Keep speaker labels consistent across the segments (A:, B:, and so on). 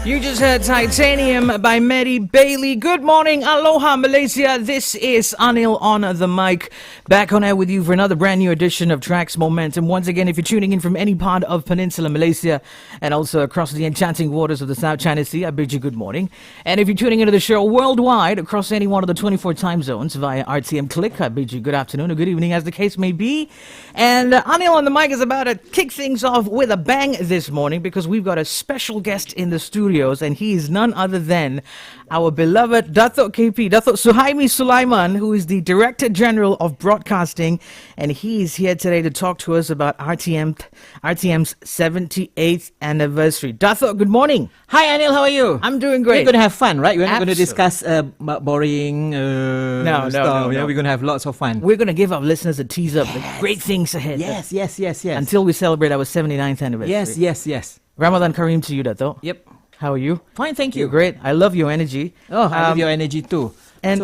A: You just heard Titanium by Mary Bailey. Good morning, aloha Malaysia. This is Anil on the mic. Back on air with you for another brand new edition of Tracks Momentum. Once again, if you're tuning in from any part of Peninsular Malaysia and also across the enchanting waters of the South China Sea, I bid you good morning. And if you're tuning into the show worldwide across any one of the 24 time zones via RTM Click, I bid you good afternoon or good evening as the case may be. And Anil on the mic is about to kick things off with a bang this morning because we've got a special guest in the studio. And he is none other than our beloved Datuk Suhaimi Sulaiman, who is the Director General of Broadcasting, and he is here today to talk to us about RTM's 78th anniversary. Datuk, good morning.
B: Hi Anil, how are you?
A: I'm doing great.
B: We're going to have fun, right? We're not going to discuss boring
A: No.
B: Yeah, we're going to have lots of fun.
A: We're going to give our listeners a tease of the great things ahead.
B: Yes.
A: Until we celebrate our 79th anniversary.
B: Yes.
A: Ramadan Kareem to you, Datuk.
B: Yep.
A: How are you?
B: Fine, thank you.
A: You're great. I love your energy.
B: Oh, I love your energy too.
A: And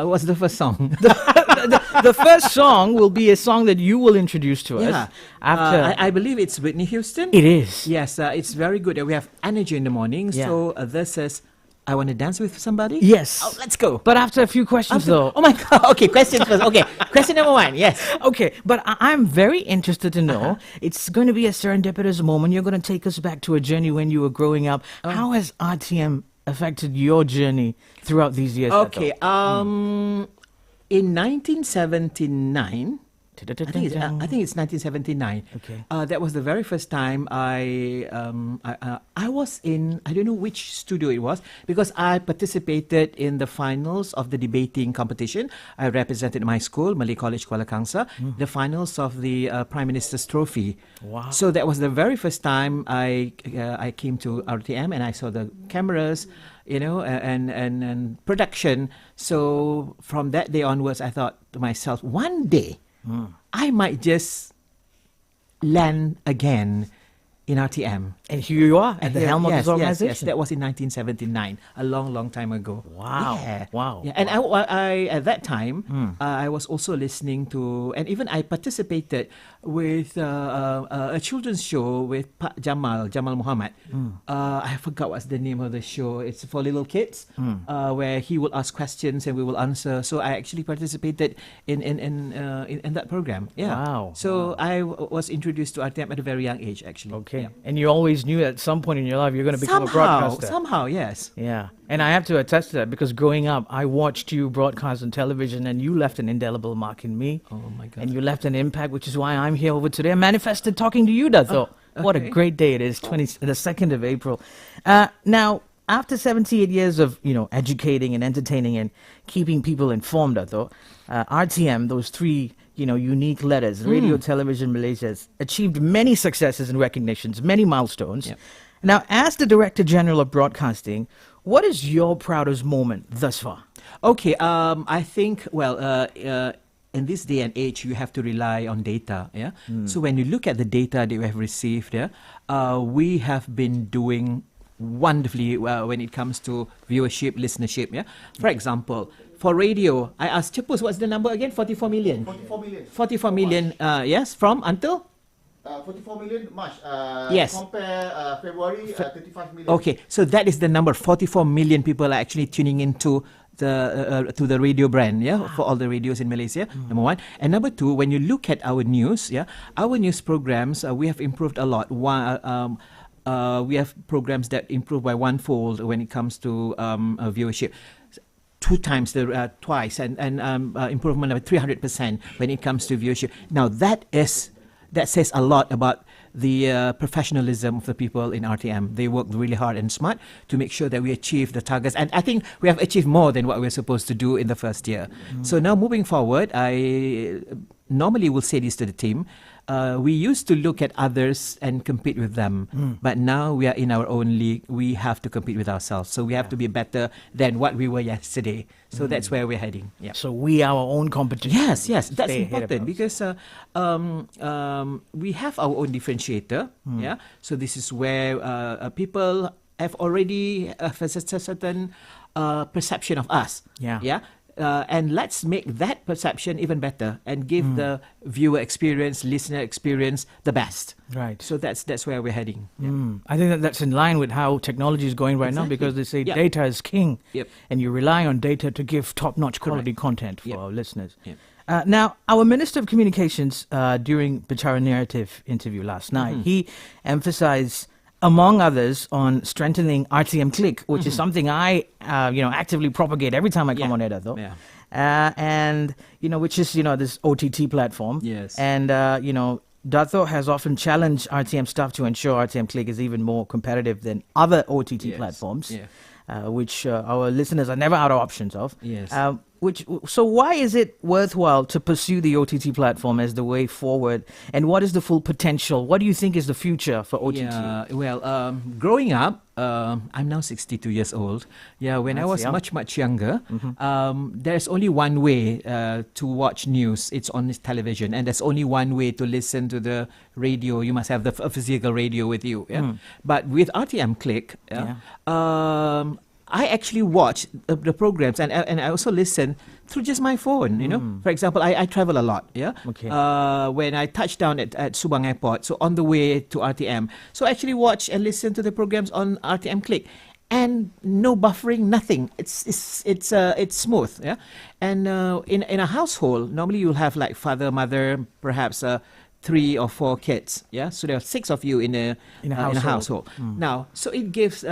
B: what's the first song?
A: the first song will be a song that you will introduce to us.
B: After I believe it's Whitney Houston.
A: It is.
B: Yes, it's very good. We have energy in the morning.
A: Yeah.
B: So this is I Want to Dance with Somebody?
A: Yes.
B: Oh, let's go.
A: But after a few questions, though.
B: Oh my God. Okay, question first. Okay, question number one. Yes.
A: Okay, but I'm very interested to know. It's going to be a serendipitous moment. You're going to take us back to a journey when you were growing up. How has RTM affected your journey throughout these years?
B: Okay. In 1979. I think it's 1979.
A: Okay.
B: That was the very first time I was in, I don't know which studio it was, because I participated in the finals of the debating competition. I represented my school, Malay College Kuala Kangsar, the finals of the Prime Minister's Trophy.
A: Wow.
B: So that was the very first time I came to RTM and I saw the cameras, and production. So from that day onwards, I thought to myself, one day, I might just land again in RTM.
A: And here you are at the helm of this organization.
B: Yes, that was in 1979, a long time ago.
A: Wow.
B: Yeah.
A: Wow.
B: Yeah. And I at that time, I was also listening to, and even I participated with a children's show with Jamal Muhammad. I forgot what's the name of the show. It's for little kids, where he will ask questions and we will answer. So I actually participated in that program. Yeah.
A: Wow.
B: So I was introduced to RTM at a very young age, actually.
A: Okay.
B: Yeah.
A: And you always knew at some point in your life you're going to become a broadcaster.
B: Somehow, yes.
A: Yeah. And I have to attest to that because growing up, I watched you broadcast on television and you left an indelible mark in me.
B: Oh, my God.
A: And you left an impact, which is why I'm here over today. I manifested talking to you, Dato. What a great day it is, the 2nd of April. Now, after 78 years of, educating and entertaining and keeping people informed, Dato, RTM, those three unique letters, Radio Television Malaysia, has achieved many successes and recognitions, many milestones.
B: Yep.
A: Now, as the Director General of Broadcasting, what is your proudest moment thus far?
B: Okay, I think, in this day and age, you have to rely on data. Yeah. So when you look at the data that we have received, we have been doing wonderfully when it comes to viewership, listenership. Yeah. For example, for radio, I asked Chipus, what's the number again? 44 million.
C: 44 million.
B: 44 million. Yes, from until
C: 44 million March.
B: Yes.
C: Compare February, 35 million.
B: Okay, so that is the number. 44 million people are actually tuning into the radio brand, for all the radios in Malaysia. Number one, and number two, when you look at our news, our news programs, we have improved a lot. We have programs that improve by one-fold when it comes to viewership. Twice, and improvement of 300% when it comes to viewership. Now that says a lot about the professionalism of the people in RTM. They work really hard and smart to make sure that we achieve the targets. And I think we have achieved more than what we're supposed to do in the first year. So now moving forward, I normally will say this to the team. We used to look at others and compete with them. But now we are in our own league. We have to compete with ourselves. So we have to be better than what we were yesterday. So that's where we're heading. Yeah.
A: So we are our own competition.
B: Yes, that's important because we have our own differentiator. Yeah. So this is where people have already a certain perception of us.
A: Yeah.
B: Yeah. And let's make that perception even better and give the viewer experience, listener experience the best.
A: Right.
B: So that's where we're heading. Yeah.
A: I think that's in line with how technology is going right now,
B: Exactly.
A: because they say
B: Yep.
A: data is king.
B: Yep.
A: And you rely on data to give top-notch quality content for
B: Yep.
A: our listeners.
B: Yep.
A: Now, our Minister of Communications, during Bicara Narrative interview last night, he emphasized, among others, on strengthening RTM Click, which is something I, actively propagate every time I come on air, Dato'.
B: Yeah.
A: And, which is, this OTT platform.
B: Yes.
A: And, Dato' has often challenged RTM staff to ensure RTM Click is even more competitive than other OTT
B: Yes.
A: platforms,
B: Yeah.
A: which our listeners are never out of options of.
B: Yes.
A: So why is it worthwhile to pursue the OTT platform as the way forward? And what is the full potential? What do you think is the future for OTT?
B: Yeah, well, growing up, I'm now 62 years old. Yeah, when I
A: That's
B: was
A: young.
B: much younger, there's only one way to watch news. It's on television, and there's only one way to listen to the radio. You must have a physical radio with you. Yeah? But with RTM Click, I actually watch the programs, and I also listen through just my phone. For example, I travel a lot. Yeah.
A: Okay.
B: When I touch down at Subang Airport, so on the way to RTM, so I actually watch and listen to the programs on RTM Click, and no buffering, nothing. It's smooth. Yeah. And in a household, normally you'll have like father, mother, perhaps 3 or 4 kids. Yeah. So there are 6 of you in a household. Now, so it gives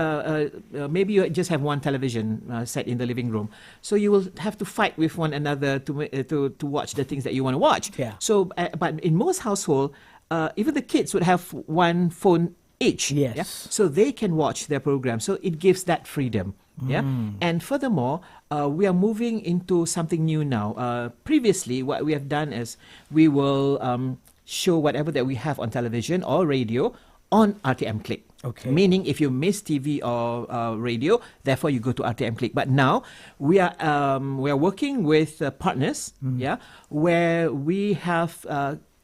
B: maybe you just have one television set in the living room, so you will have to fight with one another to watch the things that you want to watch.
A: Yeah.
B: So, but in most households, even the kids would have one phone each.
A: Yes.
B: Yeah? So they can watch their program. So it gives that freedom. Yeah. And furthermore, we are moving into something new now. Previously, what we have done is we will show whatever that we have on television or radio on RTM Click.
A: Okay.
B: Meaning, if you miss TV or radio, therefore you go to RTM Click. But now we are working with partners, where we have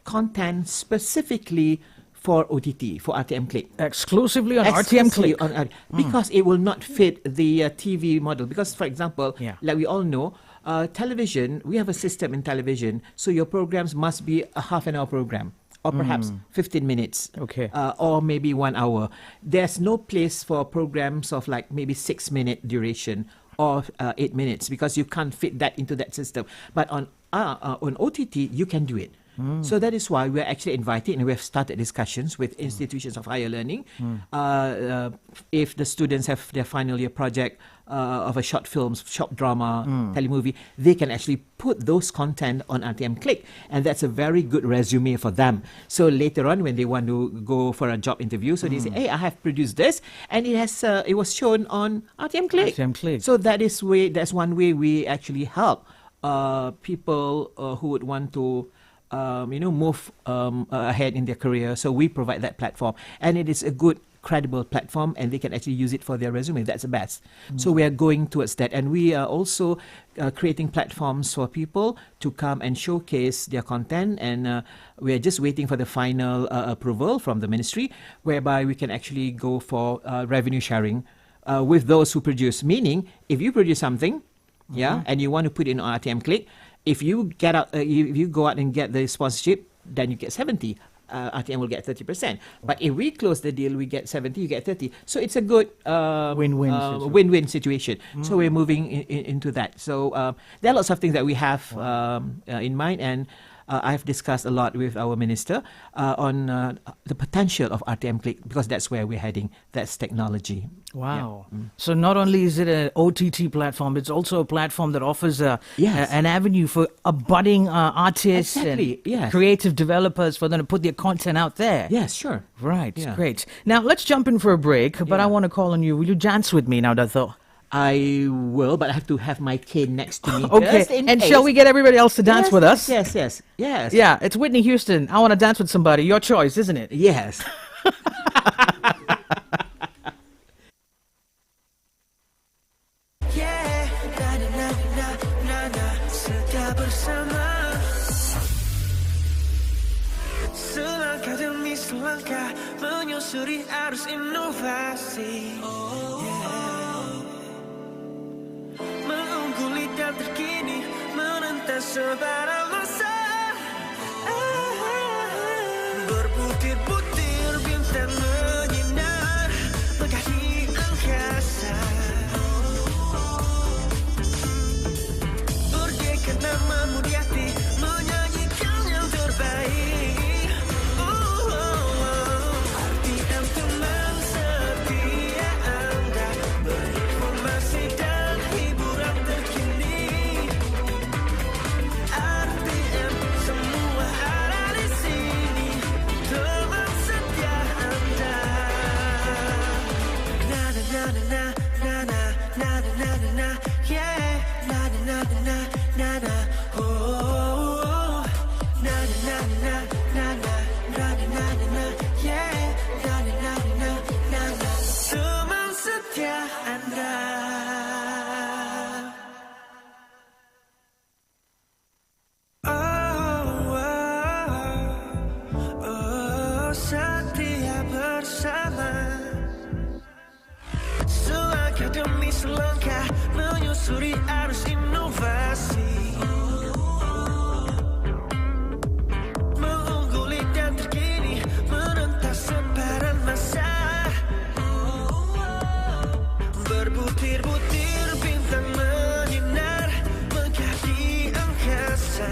B: content specifically for OTT, for RTM Click.
A: Exclusively on RTM
B: Exclusively
A: Click.
B: on because it will not fit the TV model. Because, for example,
A: Yeah.
B: like we all know, television, we have a system in television, so your programs must be a half an hour program, or perhaps 15 minutes,
A: Okay.
B: or maybe 1 hour. There's no place for programs of like maybe 6-minute duration or 8 minutes, because you can't fit that into that system. But on OTT, you can do it. So that is why we're actually invited, and we have started discussions with institutions of higher learning. If the students have their final year project of a short films, short drama, telemovie, they can actually put those content on RTM Click, and that's a very good resume for them. So later on, when they want to go for a job interview, so they say, "Hey, I have produced this, and it was shown on RTM Click."
A: RTM Click.
B: So that's one way we actually help people who would want to move ahead in their career. So we provide that platform, and it is a good, credible platform, and they can actually use it for their resume. That's the best. So we are going towards that, and we are also creating platforms for people to come and showcase their content, and we are just waiting for the final approval from the ministry, whereby we can actually go for revenue sharing with those who produce. Meaning, if you produce something, and you want to put it in RTM Click, if you go out and get the sponsorship, then you get 70. RTM will get 30%. But if we close the deal, we get 70, you get 30. So it's a good win-win situation. So we're moving into that. So there are lots of things that we have in mind, and I've discussed a lot with our minister on the potential of RTM Click, because that's where we're heading. That's technology.
A: Wow. So not only is it an OTT platform, it's also a platform that offers an avenue for budding artists and creative developers for them to put their content out there.
B: Yes, sure.
A: Right, great. Now, let's jump in for a break, but I want to call on you. Will you dance with me now, Dato'?
B: I will, but I have to have my cane next to me.
A: Okay, and shall we get everybody else to dance with us?
B: Yes.
A: Yeah, it's Whitney Houston. I want to dance with somebody. Your choice, isn't it?
B: Yes.
D: Selangkah demi selangkah menyusuri arus inovasi, mengungguli dan terkini sebarang masa. Berbutir-butir bintang menyinar megah di angkasa. Berdeka namamu di hati, menyanyikan yang terbaik. RTM teman setia Anda, berinformasi dan hiburan terkini. RTM semua ada di sini, teman setia Anda. Na na na na na na na na na na na, yeah. Na na na na na na, oh. Na na na na na na na na na na, yeah. Na na na na na na, teman setia Anda. Setia bersama, selangkah demi selangkah menyusuri arus inovasi, mengungguli dan terkini menentas sebaran masa. Berbutir-butir bintang menyinar megah di angkasa.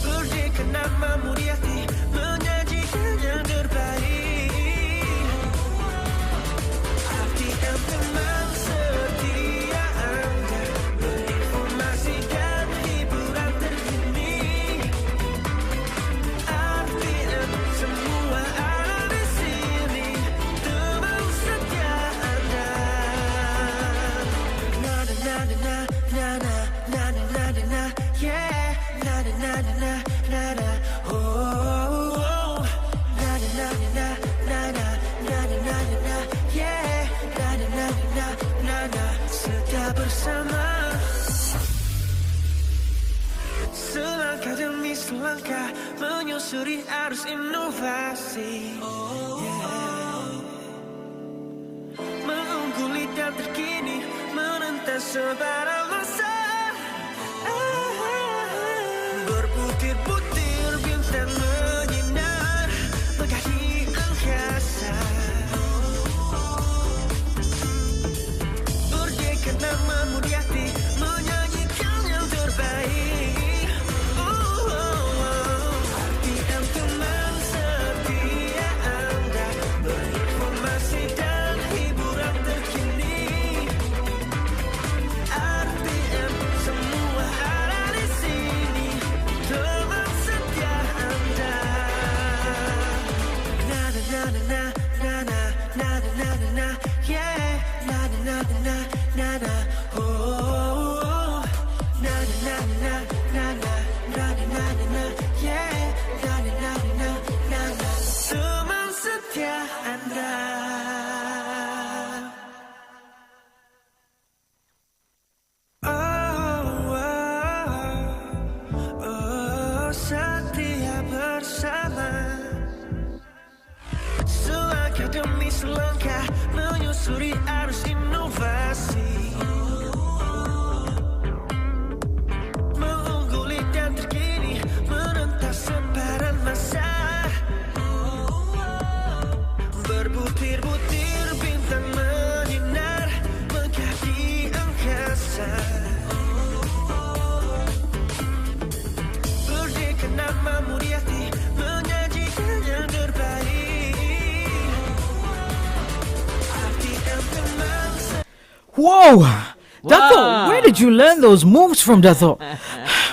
D: Berdeka namamu di hati, menyajikan yang terbaik. RTM teman setia Anda, berinformasi dan hiburan terkini. RTM semua ada di sini, teman setia Anda. Na na na na na na na na na na, yeah. Na na na na na na, oh. Na na na na na na na na na, yeah. Na na na na na na, setia bersama. Selangkah demi selangkah menyusuri arus inovasi, yeah. Mengungguli dan terkini menentas sebarang masa. Berbutir-butir bintang menyinar megah di angkasa. Berdeka namamu di hati, menyanyikan yang terbaik. RTM teman setia Anda, berinformasi dan hiburan terkini. RTM semua ada di sini, teman setia Anda. Na na na na na na na na na na, yeah. Na na na na na na, oh. Na na na na na na na na, yeah. Na na na na na na, teman setia Anda. Setia bersama, selangkah demi selangkah menyusuri arus inovasi, mengungguli dan terkini menentas sebaran masa. Berbutir-butir bintang menyinar megah di angkasa. Berdeka namamu di hati, menyajikan yang terbaik. RTM teman
A: Whoa! Datuk, where did you learn those moves from, Datuk?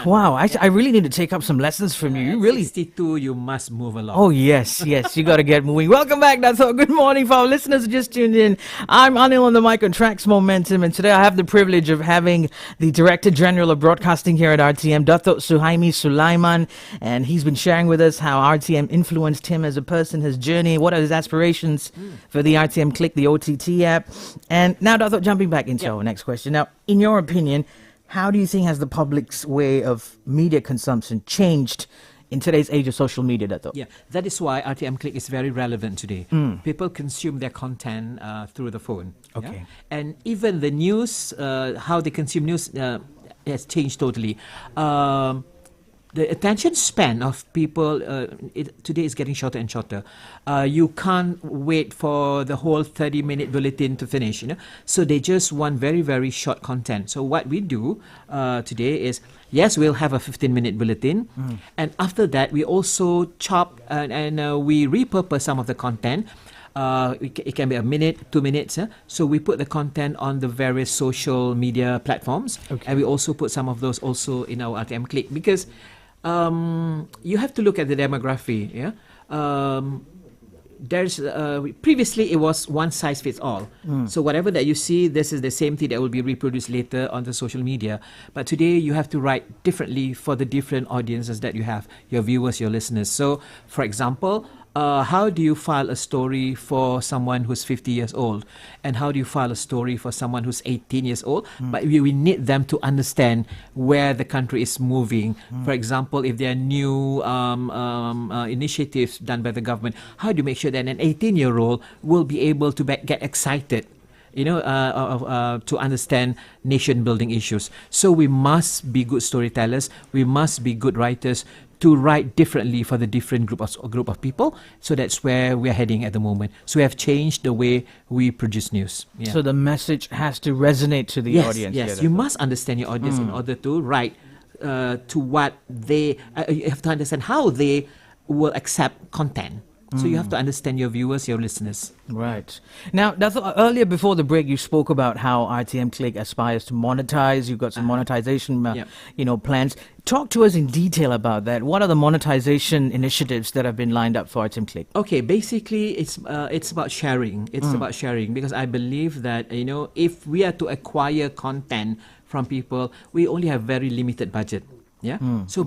A: Wow, I really need to take up some lessons from you. You really...
B: 62, you must move along.
A: Oh, yes, you got to get moving. Welcome back, Datuk. Good morning for our listeners who just tuned in. I'm Anil on the mic on Tracks Momentum, and today I have the privilege of having the Director General of Broadcasting here at RTM, Datuk Suhaimi Sulaiman, and he's been sharing with us how RTM influenced him as a person, his journey, what are his aspirations for the RTM Click, the OTT app. And now, Datuk, jumping back into our next question. Now, in your opinion, how do you think has the public's way of media consumption changed in today's age of social media, Dato'?
B: Yeah, that is why RTM Click is very relevant today. People consume their content through the phone.
A: Okay.
B: And even the news, how they consume news has changed totally. The attention span of people today is getting shorter and shorter. You can't wait for the whole 30-minute bulletin to finish, So they just want very, very short content. So what we do today is, yes, we'll have a 15-minute bulletin. And after that, we also chop and we repurpose some of the content. It can be a minute, 2 minutes. So we put the content on the various social media platforms.
A: Okay.
B: And we also put some of those also in our RTM Click, because you have to look at the demography. There's previously it was one size fits all. So whatever that you see, this is the same thing that will be reproduced later on the social media. But today you have to write differently for the different audiences that you have, your viewers, your listeners. So for example, how do you file a story for someone who's 50 years old? And how do you file a story for someone who's 18 years old? But we need them to understand where the country is moving. For example, if there are new initiatives done by the government, how do you make sure that an 18-year-old will be able to get excited? To understand nation-building issues. So we must be good storytellers. We must be good writers to write differently for the different group of people. So that's where we're heading at the moment. So we have changed the way we produce news. Yeah.
A: So the message has to resonate to the audience.
B: Yes, you must understand your audience in order to write to what they... you have to understand how they will accept content. So you have to understand your viewers, your listeners.
A: Right. Now, Dato', earlier before the break, you spoke about how RTM Click aspires to monetize. You've got some monetization, plans. Talk to us in detail about that. What are the monetization initiatives that have been lined up for RTM Click?
B: Okay, basically, it's about sharing. It's about sharing, because I believe that if we are to acquire content from people, we only have very limited budget. Yeah.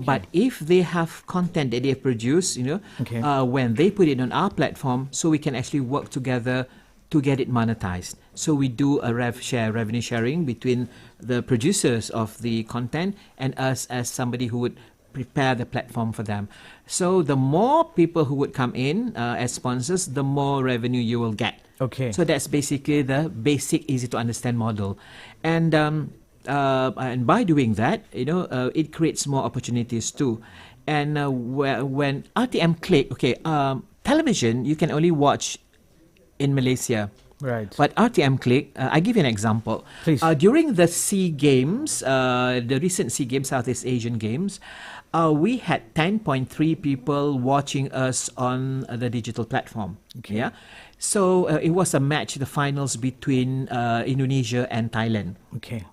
B: But if they have content that they have produced, when they put it on our platform, so we can actually work together to get it monetized. So we do a revenue sharing between the producers of the content and us as somebody who would prepare the platform for them. So the more people who would come in as sponsors, the more revenue you will get.
A: Okay.
B: So that's basically the basic, easy to understand model, and by doing that, it creates more opportunities too. And when RTM Click, television you can only watch in Malaysia.
A: Right.
B: But RTM Click, I give you an example.
A: Please.
B: During the SEA Games, the recent SEA Games, Southeast Asian Games, we had 10.3 people watching us on the digital platform.
A: Okay.
B: Yeah. So it was a match, the finals between Indonesia and Thailand.
A: Okay.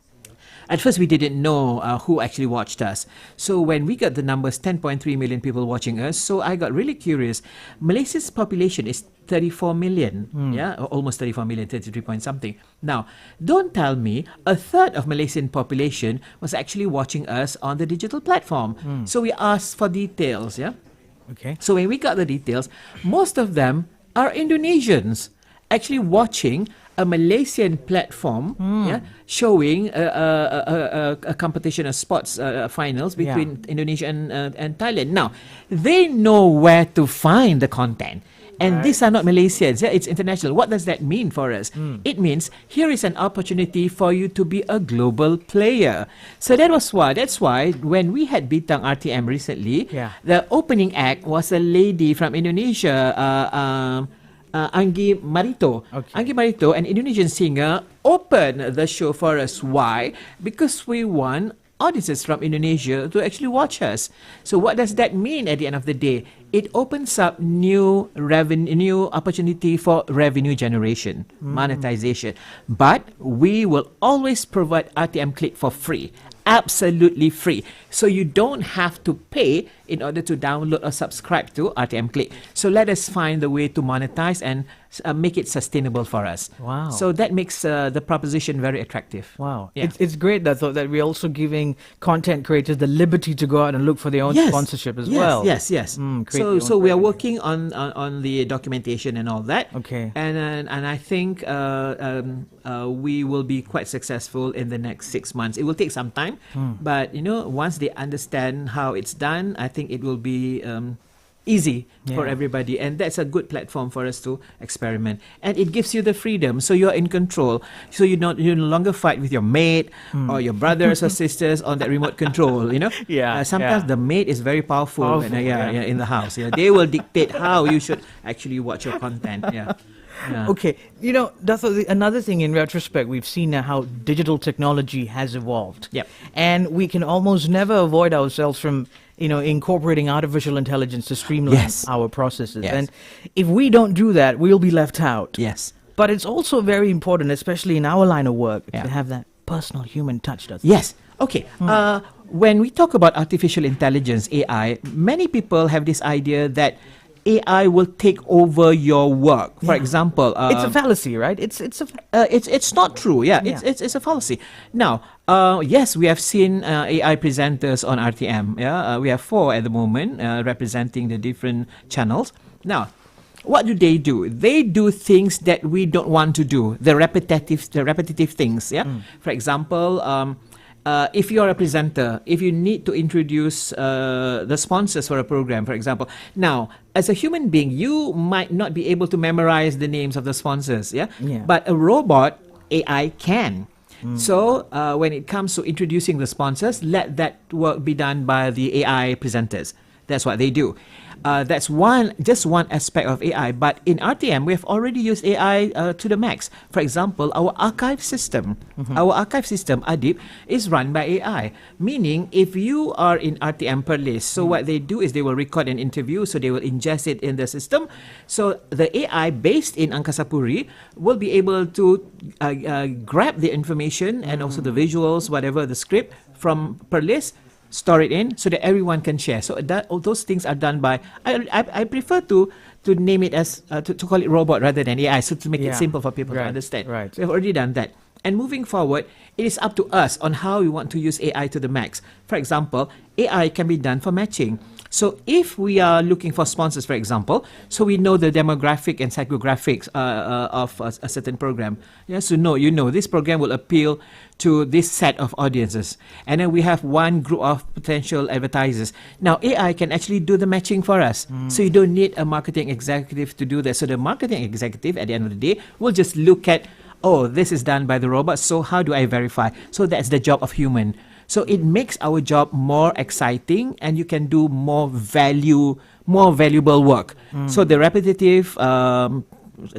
B: At first, we didn't know who actually watched us. So when we got the numbers, 10.3 million people watching us, so I got really curious. Malaysia's population is 34 million, almost 34 million, 33 point something. Now, don't tell me a third of Malaysian population was actually watching us on the digital platform. So we asked for details,
A: Okay.
B: So when we got the details, most of them are Indonesians actually watching a Malaysian platform, showing a competition of sports finals between Indonesia and Thailand. Now, they know where to find the content. And these are not Malaysians, it's international. What does that mean for us? It means here is an opportunity for you to be a global player. So that's why when we had Bintang RTM recently, the opening act was a lady from Indonesia, Anggi Marito.
A: Okay.
B: Anggi Marito, an Indonesian singer, opened the show for us. Why? Because we want audiences from Indonesia to actually watch us. So what does that mean at the end of the day? It opens up new opportunity for revenue generation, monetization. But we will always provide RTM Click for free. Absolutely free. So you don't have to pay in order to download or subscribe to RTM Click. So let us find the way to monetize and make it sustainable for us.
A: Wow.
B: So that makes the proposition very attractive.
A: Wow.
B: Yeah.
A: It's great that we're also giving content creators the liberty to go out and look for their own sponsorship as well.
B: Yes.
A: create your
B: So
A: own
B: we are
A: brand.
B: working on the documentation and all that.
A: Okay.
B: And I think we will be quite successful in the next 6 months. It will take some time, but once they understand how it's done, I think it will be easy for
A: Yeah.
B: everybody, and that's a good platform for us to experiment. And it gives you the freedom, so you're in control. So you no longer fight with your mate or your brothers or sisters on that remote control.
A: Yeah,
B: Sometimes
A: yeah.
B: the mate is very powerful,
A: Powerful, yeah.
B: in the house. Yeah, they will dictate how you should actually watch your content. Yeah. Yeah.
A: Okay, another thing in retrospect, we've seen now how digital technology has evolved.
B: Yep.
A: And we can almost never avoid ourselves from, incorporating artificial intelligence to streamline
B: Yes.
A: our processes.
B: Yes.
A: And if we don't do that, we'll be left out.
B: Yes.
A: But it's also very important, especially in our line of work,
B: Yeah.
A: to have that personal human touch.
B: Yes. Okay. When we talk about artificial intelligence, AI, many people have this idea that AI will take over your work. For example,
A: It's a fallacy, right? It's
B: it's not true. Yeah,
A: Yeah.
B: It's a fallacy. Now, yes, we have seen AI presenters on RTM. Yeah, we have 4 at the moment representing the different channels. Now, what do? They do things that we don't want to do. The repetitive things. Yeah. For example, if you're a presenter, if you need to introduce the sponsors for a program, for example, now, as a human being, you might not be able to memorize the names of the sponsors,
A: Yeah.
B: But a robot, AI, can. So when it comes to introducing the sponsors, let that work be done by the AI presenters. That's what they do. That's just one aspect of AI. But in RTM, we have already used AI to the max. For example, our archive system, Adib, is run by AI. Meaning, if you are in RTM per list, so what they do is they will record an interview, so they will ingest it in the system. So the AI based in Angkasa Puri will be able to grab the information and also the visuals, whatever the script from per list, store it in so that everyone can share. So all those things are done by. I prefer to name it as to call it robot rather than AI, so to make it
A: Yeah.
B: simple for people to
A: Right,
B: understand.
A: right.
B: So we've already done that. And moving forward, it is up to us on how we want to use AI to the max. For example, AI can be done for matching. So if we are looking for sponsors, for example, so we know the demographic and psychographics of a certain program. Yeah, so this program will appeal to this set of audiences. And then we have one group of potential advertisers. Now, AI can actually do the matching for us. So you don't need a marketing executive to do that. So the marketing executive, at the end of the day, will just look at, oh, this is done by the robot, so how do I verify? So that's the job of human. So it makes our job more exciting, and you can do more valuable work. So the repetitive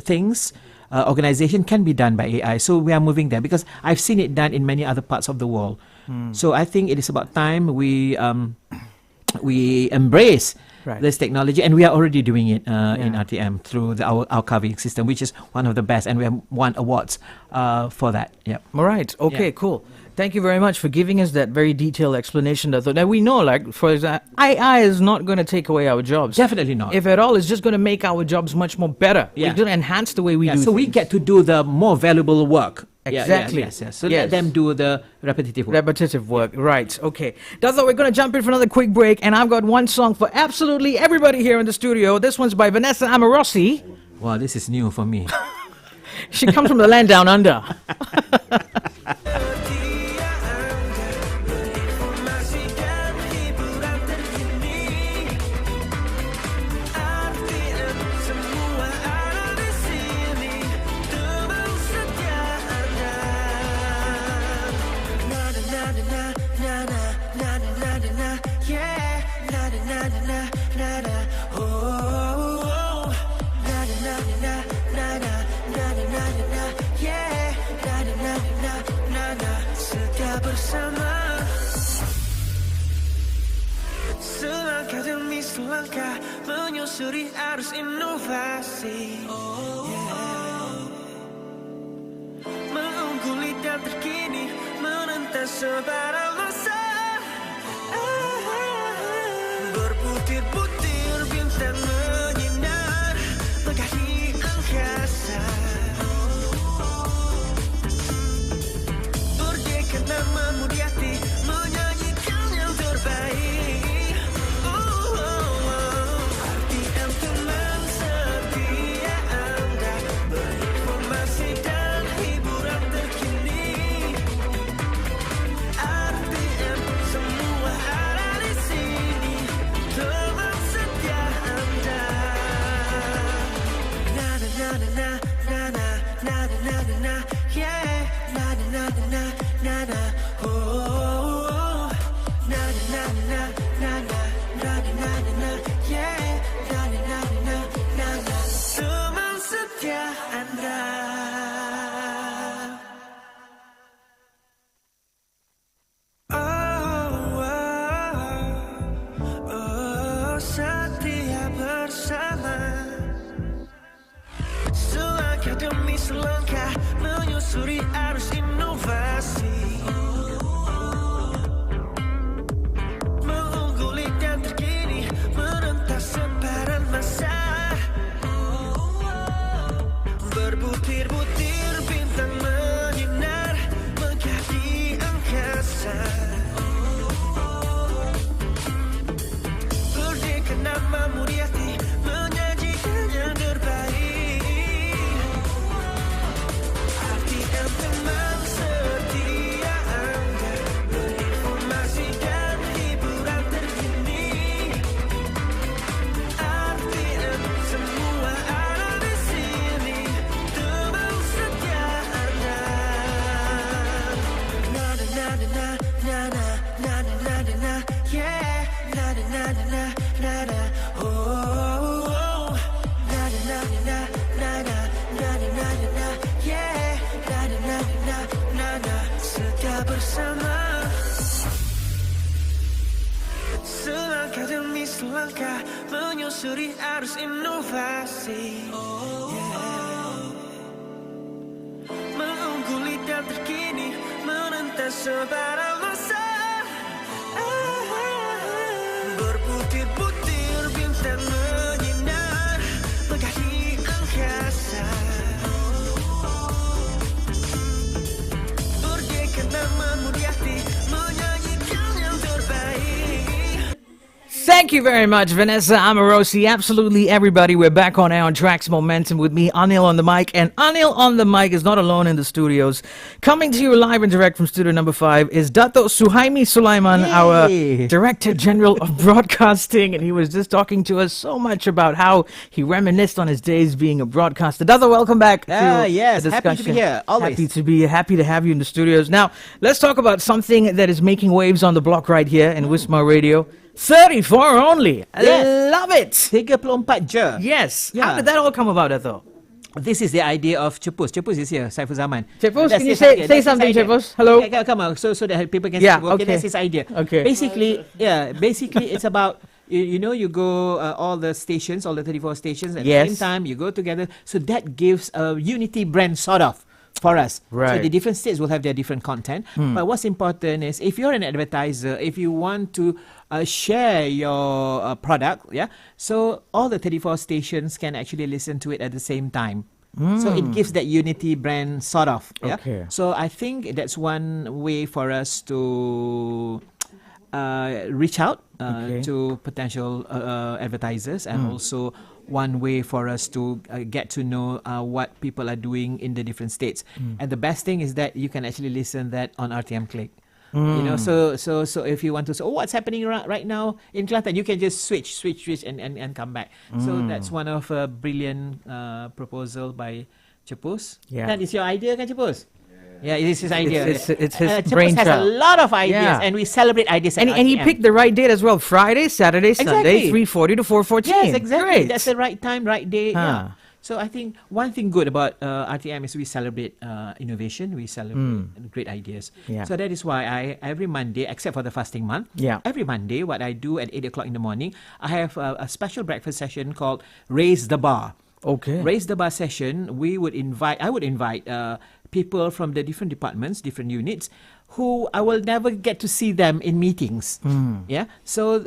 B: things, organization can be done by AI. So we are moving there because I've seen it done in many other parts of the world. So I think it is about time we embrace
A: Right.
B: this technology, and we are already doing it in RTM through our archiving system, which is one of the best, and we have won awards for that. Yeah.
A: All right. Okay,
B: Yeah.
A: cool. Thank you very much for giving us that very detailed explanation. Now, we know, for example, AI is not going to take away our jobs.
B: Definitely not.
A: If at all, it's just going to make our jobs much more better.
B: Yeah.
A: It's going to enhance the way we do
B: So we
A: things.
B: get to do the more valuable work.
A: Exactly.
B: Yes. So
A: Yes.
B: let them do the repetitive work.
A: Repetitive work, right. Okay. That's all. We're going to jump in for another quick break, and I've got one song for absolutely everybody here in the studio. This one's by Vanessa Amorosi.
B: Wow, this is new for me.
A: She comes from the land down under.
D: Informasikan hiburan terkini RTM semua ada di sini teman setia Anda. Na na na na na na na na na na na yeah na na na na na na oh oh oh na na na na na na na na na na yeah na na na na na na setia bersama. Selangkah demi selangkah menyusuri arus inovasi mengungguli dan terkini menentang sebarang masa berbutir-butir bintang menyinar megah di angkasa menyusuri arus inovasi. Mengungguli dan terkini menentas sebara masa. Berbutir-butir bintang menyinar megah di angkasa. Bagaikan namamu di hati menyanyikan yang terbaik.
A: Thank you very much, Vanessa Amorosi. Absolutely everybody. We're back on air on Tracks Momentum with me, Anil on the mic. And Anil on the mic is not alone in the studios. Coming to you live and direct from studio number 5 is Datuk Suhaimi Sulaiman, our Director General of Broadcasting. And he was just talking to us so much about how he reminisced on his days being a broadcaster. Datuk, welcome back.
B: Yes,
A: the
B: happy to be here, always.
A: Happy to have you in the studios. Now, let's talk about something that is making waves on the block right here in Wisma Radio. 34 only.
B: Yes.
A: Love it.
B: 34 je.
A: Yes.
B: Yeah.
A: How did that all come about, Dato?
B: This is the idea of Cepus. Cepus is here, Saiful Zaman.
A: Cepus,
B: That's
A: can you
B: his
A: say
B: idea.
A: say
B: That's his
A: something,
B: idea.
A: Cepus? Hello?
B: Okay, come on, so that people can
A: Yeah,
B: see. Okay,
A: okay.
B: that's his idea.
A: Okay.
B: Basically, it's about, you know, you go all the stations, all the 34 stations at the
A: Yes.
B: same time, you go together. So that gives a unity brand sort of for us.
A: Right.
B: So the different states will have their different content. But what's important is if you're an advertiser, if you want to share your product, so all the 34 stations can actually listen to it at the same time. So it gives that unity brand sort of.
A: Okay.
B: So I think that's one way for us to reach out to potential advertisers, and also one way for us to get to know what people are doing in the different states. And the best thing is that you can actually listen that on RTM Click. You know, so if you want to say, what's happening right now in Kelantan, you can just switch and come back. So that's one of a brilliant proposal by Cepus.
A: Yeah.
B: That is your idea, kan Cepus? Yeah, it is his idea.
A: It's his
B: Cepus has a
A: brainchild.
B: lot of ideas,
A: Yeah.
B: and we celebrate ideas.
A: And he picked the right date as well. Friday, Saturday, Sunday,
B: Exactly.
A: 3:40 to 4:14.
B: Yes, exactly.
A: Great.
B: That's the right time, right day.
A: Huh.
B: Yeah. So I think one thing good about RTM is we celebrate innovation, we celebrate great ideas.
A: Yeah.
B: So that is why every Monday, except for the fasting month, every Monday, what I do at 8 o'clock in the morning, I have a special breakfast session called Raise the Bar.
A: Okay.
B: Raise the Bar session, I would invite people from the different departments, different units, who I will never get to see them in meetings. Yeah. So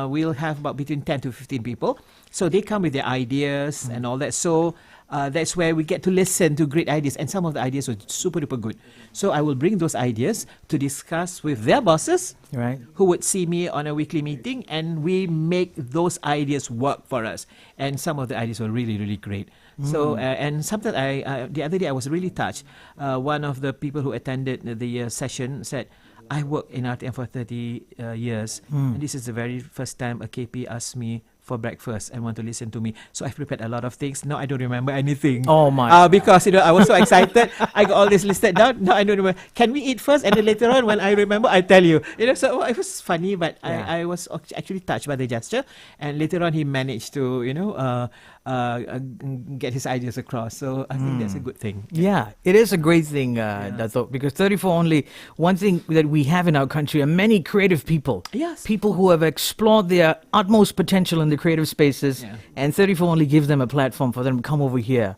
B: we'll have about between 10 to 15 people. So they come with their ideas and all that. So that's where we get to listen to great ideas. And some of the ideas were super duper good. So I will bring those ideas to discuss with their bosses,
A: Right.
B: who would see me on a weekly meeting, and we make those ideas work for us. And some of the ideas were really, really great. So, and something the other day I was really touched. One of the people who attended the session said, I worked in RTM for 30 years, and this is the very first time a KP asked me for breakfast and want to listen to me. So I've prepared a lot of things. Now I don't remember anything.
A: Oh my.
B: Because, I was so excited. I got all this listed down. Now I don't remember. Can we eat first? And then later on, when I remember, I tell you. So it was funny, but I was actually touched by the gesture. And later on, he managed to, get his ideas across. So I think that's a good thing.
A: Yeah, it is a great thing, Dato, because 34 only, one thing that we have in our country are many creative people.
B: Yes.
A: People who have explored their utmost potential in the creative spaces, and 34 only gives them a platform for them to come over here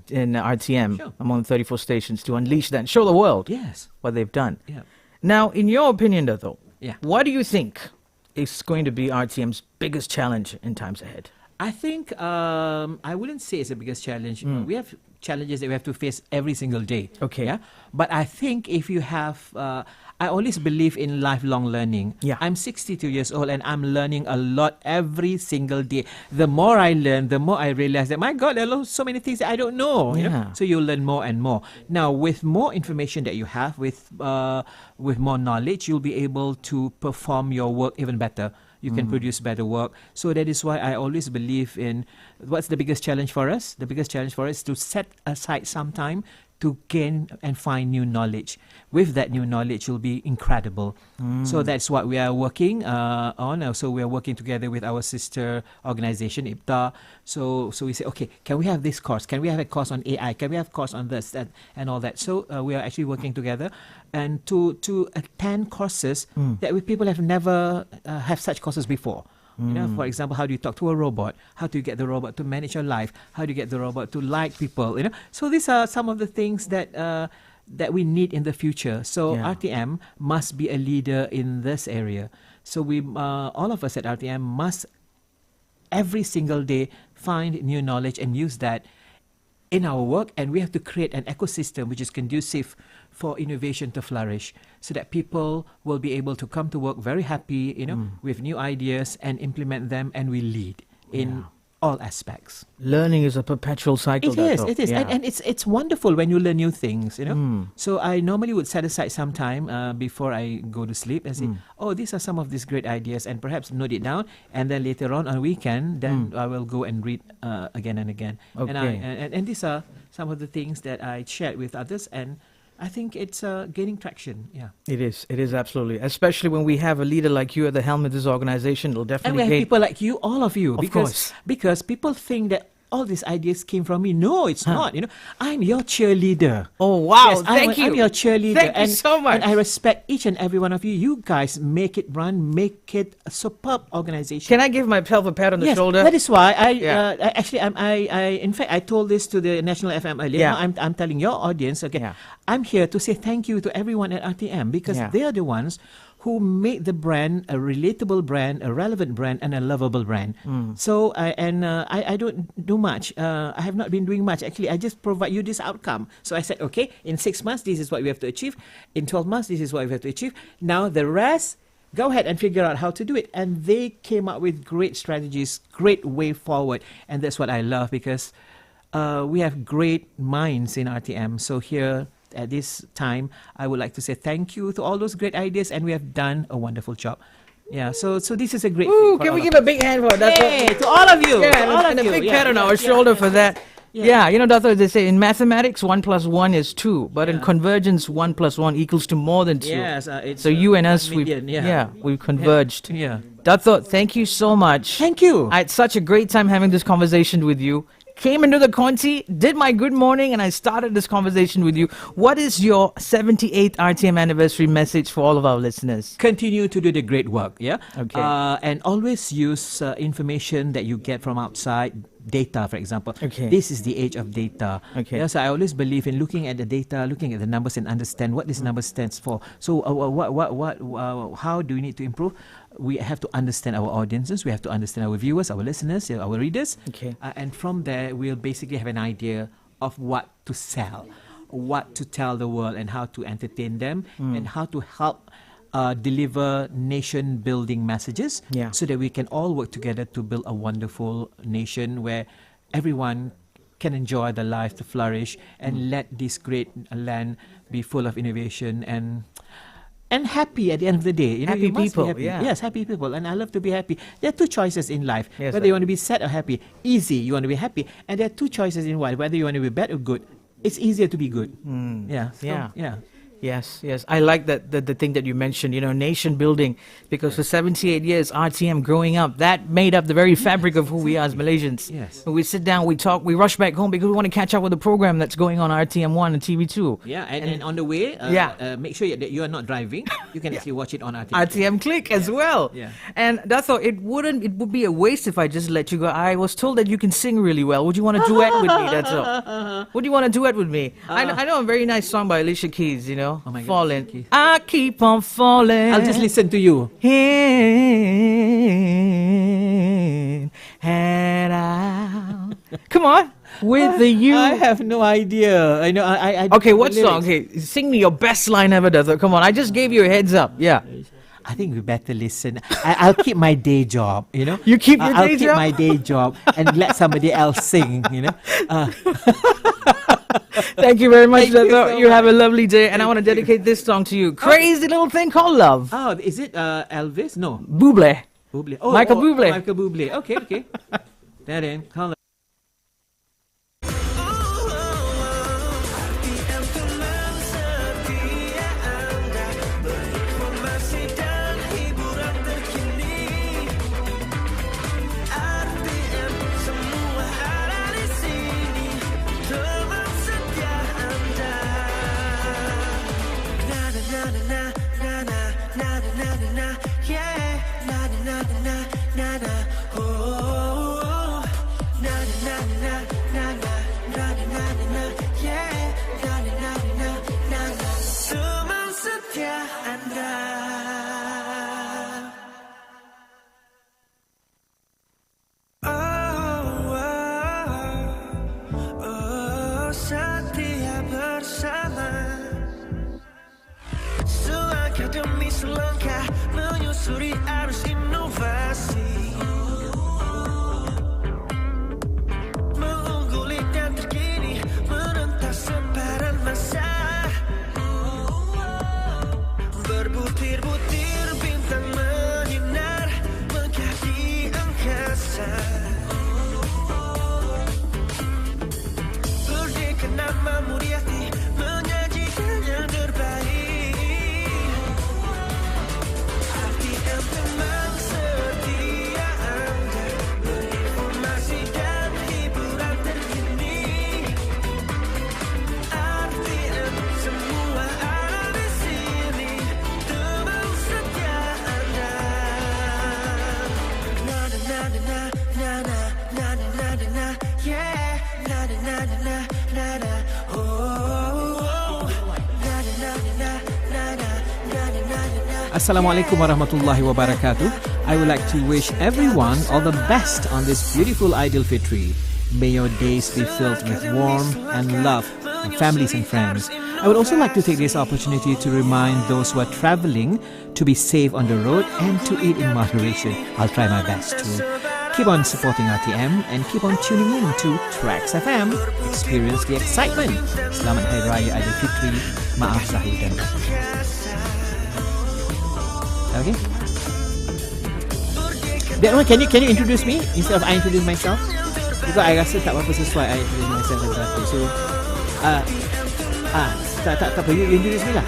A: in RTM,
B: Sure.
A: among 34 stations, to unleash that and show the world
B: Yes.
A: what they've done.
B: Yeah.
A: Now, in your opinion, Dato,
B: Yeah.
A: what do you think is going to be RTM's biggest challenge in times ahead?
B: I think I wouldn't say it's the biggest challenge. We have challenges that we have to face every single day.
A: Okay.
B: Yeah. But I think if you have, I always believe in lifelong learning.
A: Yeah.
B: I'm 62 years old and I'm learning a lot every single day. The more I learn, the more I realize that, my God, there are so many things that I don't know. you know?
A: Yeah.
B: So you learn more and more. Now, with more information that you have, with more knowledge, you'll be able to perform your work even better. You can produce better work. So that is why I always believe in, what's the biggest challenge for us? The biggest challenge for us is to set aside some time to gain and find new knowledge. With that new knowledge, you'll be incredible. So that's what we are working on. So we are working together with our sister organization, IPTA. So we say, okay, can we have this course? Can we have a course on AI? Can we have a course on this, that, and all that? So we are actually working together, and to attend courses that people have never have such courses before. You know, for example, how do you talk to a robot? How do you get the robot to manage your life? How do you get the robot to like people? You know, so these are some of the things that that we need in the future. So
A: Yeah.
B: RTM must be a leader in this area. So we, all of us at RTM, must every single day find new knowledge and use that in our work, and we have to create an ecosystem which is conducive for innovation to flourish, so that people will be able to come to work very happy, you know, with new ideas and implement them, and we lead in all aspects.
A: Learning is a perpetual cycle.
B: It is,
A: Yeah.
B: and it's wonderful when you learn new things, you know. So I normally would set aside some time before I go to sleep and say, oh, these are some of these great ideas, and perhaps note it down, and then later on weekend, then I will go and read again and again.
A: Okay.
B: And these are some of the things that I shared with others, and I think it's gaining traction. Yeah.
A: It is absolutely, especially when we have a leader like you at the helm of this organization. It'll
B: And
A: definitely
B: we have
A: gain.
B: people like you, all of you,
A: Of
B: because
A: course.
B: because people think that all these ideas came from me. No, it's not. You know, I'm your cheerleader.
A: Oh wow!
B: Yes,
A: Thank you.
B: I'm your cheerleader.
A: Thank you so much.
B: And I respect each and every one of you. You guys make it run, make it a superb organization.
A: Can I give myself a pat on the
B: Yes,
A: shoulder?
B: that is why
A: Yeah.
B: in fact, I told this to the National FM earlier.
A: Yeah.
B: Now I'm telling your audience, okay,
A: Yeah.
B: I'm here to say thank you to everyone at RTM, because
A: Yeah.
B: they are the ones who make the brand a relatable brand, a relevant brand, and a lovable brand. So I don't do much. I have not been doing much. Actually, I just provide you this outcome. So I said, okay, in 6 months, this is what we have to achieve. In 12 months, this is what we have to achieve. Now the rest, go ahead and figure out how to do it. And they came up with great strategies, great way forward. And that's what I love, because we have great minds in RTM. So here at this time, I would like to say thank you to all those great ideas, and we have done a wonderful job. Yeah, so this is a great
A: Ooh,
B: thing for
A: can
B: all
A: we
B: of
A: give
B: us.
A: a big hand for that?
B: Yay, to all of you.
A: Yeah,
B: to all
A: and
B: of
A: a
B: you.
A: big
B: Yeah,
A: pat on
B: yeah,
A: our
B: yeah,
A: shoulder
B: yeah,
A: for
B: yeah.
A: that.
B: Yeah.
A: Yeah, you know, that's what they say in mathematics, 1 + 1 is 2, but in
B: Yeah.
A: convergence, 1 + 1 equals to more than 2.
B: Yes, it's
A: So you and
B: 1
A: us,
B: million,
A: we've converged.
B: Yeah.
A: Dato', thank you so much.
B: Thank you.
A: I had such a great time having this conversation with you. Came into the Conti, did my good morning, and I started this conversation with you. What is your 78th RTM anniversary message for all of our listeners?
B: Continue to do the great work, yeah?
A: Okay.
B: And always use information that you get from outside, data, for example.
A: Okay.
B: This is the age of data.
A: Okay.
B: Yeah, so I always believe in looking at the data, looking at the numbers, and understand what this number stands for. So how do we need to improve? We have to understand our audiences, we have to understand our viewers, our listeners, our readers.
A: Okay.
B: And from there, we'll basically have an idea of what to sell, what to tell the world, and how to entertain them, and how to help deliver nation-building messages,
A: Yeah.
B: so that we can all work together to build a wonderful nation where everyone can enjoy the life to flourish, and let this great land be full of innovation and happy at the end of the day. You know,
A: Happy
B: you must be
A: people,
B: happy.
A: yeah.
B: Yes, happy people. And I love to be happy. There are two choices in life.
A: Yes,
B: whether
A: sir.
B: you want to be sad or happy. Easy, you want to be happy. And there are two choices in life. Whether you want to be bad or good. It's easier to be good. Yeah. So,
A: Yeah.
B: Yeah.
A: Yes, yes. I like that the thing that you mentioned, you know, nation building, because for 78 years, RTM growing up, that made up the very fabric of who we are as Malaysians.
B: Yes.
A: When we sit down, we talk, we rush back home because we want to catch up with the program that's going on RTM1 and TV2.
B: Yeah, and on the way, make sure that you are not driving. You can actually watch it on RTM.
A: RTM Click as well.
B: Yeah.
A: And that's all. It would be a waste if I just let you go. I was told that you can sing really well. Would you want to duet with me? That's all. Would you want to duet with me? I know a very nice song by Alicia Keys, you know.
B: Oh my God,
A: Falling.
B: Alicia Keys.
A: I keep on falling.
B: I'll just listen to you.
A: In and out. Come on. With the you.
B: I have no idea. I know. I don't
A: Okay,
B: know
A: what
B: the
A: song?
B: lyrics.
A: Okay, sing me your best line ever, Dato'. Come on, I just gave you a heads up. Yeah.
B: I think we better listen. I'll keep my day job, you know.
A: You keep your
B: I'll
A: day
B: keep
A: job?
B: my day job and let somebody else sing, you know.
A: Thank you very much,
B: Thank you
A: Dato'.
B: so
A: You have a lovely day, and I want to dedicate this song to you. Crazy little thing called love.
B: Oh, is it Elvis? No.
A: Bublé.
B: Bublé.
A: Michael Bublé.
B: Michael Bublé. Okay, okay. Then, call
D: RTM teman setia Anda, berinformasi dan hiburan terkini. RTM semua ada di sini, teman setia Anda. Na na na na na na na na na na na, yeah. Na na na na na na na. kami selangkah menyusuri arus inovasi, mengungguli dan terkini menentas sebaran masa. Berbutir-butir bintang menyinar mengkaki angkasa. Berdeka nama Muriati menyajikan yang terbaik. RTM teman setia Anda, berinformasi dan hiburan terkini. RTM semua ada di sini, teman setia Anda. Na na na na na na na na na na na, yeah. Na na na na na na, oh, oh, oh. Na na na na na na na na na.
B: Assalamualaikum warahmatullahi wabarakatuh. I would like to wish everyone all the best on this beautiful Eid al-Fitr. May your days be filled with warmth and love from families and friends. I would also like to take this opportunity to remind those who are traveling to be safe on the road and to eat in moderation. I'll try my best to. Keep on supporting RTM and keep on tuning in to TRAXXfm. Experience the excitement. Selamat Hari Raya Aidilfitri. Maaf zahir dan batin. Okay. That one, can you introduce me instead of I introduce myself? Because I rasa tak apa sesuai I introduce myself as well. So, tak apa. You introduce me lah.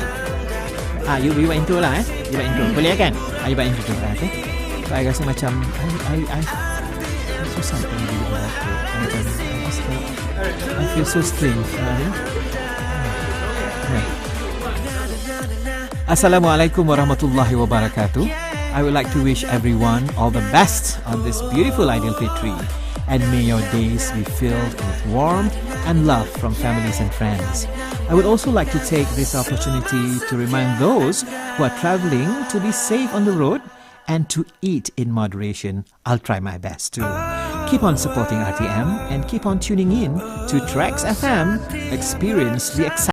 B: You buat intro lah. You buat intro. Boleh kan? You buat intro lah. Okay. So, I rasa macam I susah nak buat intro. I feel so strange. Assalamualaikum warahmatullahi wabarakatuh. I would like to wish everyone all the best on this beautiful Eid al-Fitr, and may your days be filled with warmth and love from families and friends. I would also like to take this opportunity to remind those who are traveling to be safe on the road and to eat in moderation. I'll try my best to. Keep on supporting RTM and keep on tuning in to TRAXXfm. Experience the excitement.